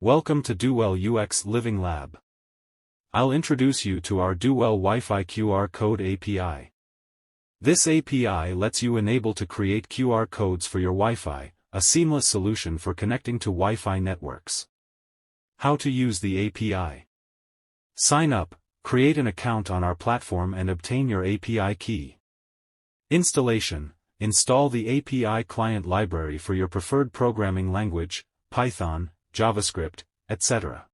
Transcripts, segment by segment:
Welcome to Do-well UX Living Lab. I'll introduce you to our Do-well WiFi QR code API. This API lets you enable to create QR codes for your Wi-Fi, a seamless solution for connecting to Wi-Fi networks. How to use the API. Sign up, create an account on our platform and obtain your API key. Installation. Install the API client library for your preferred programming language, Python, JavaScript, etc.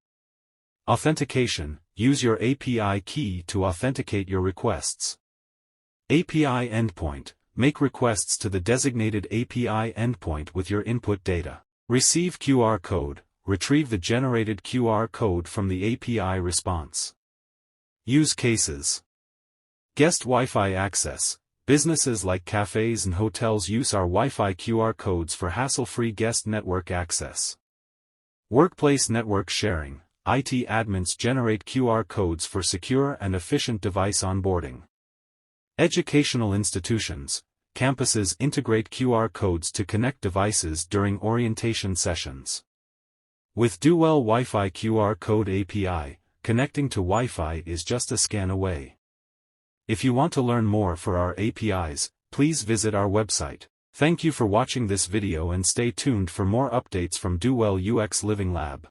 Authentication. Use your API key to authenticate your requests. API endpoint. Make requests to the designated API endpoint with your input data. Receive QR code. Retrieve the generated QR code from the API response. Use cases. Guest Wi-Fi access. Businesses like cafes and hotels use our Wi-Fi QR codes for hassle-free guest network access. Workplace network sharing. IT admins generate QR codes for secure and efficient device onboarding. Educational institutions. Campuses integrate QR codes to connect devices during orientation sessions. With Do-well WiFi QR code API, connecting to Wi-Fi is just a scan away. If you want to learn more for our APIs, please visit our website. Thank you for watching this video and stay tuned for more updates from Do-well UX Living Lab.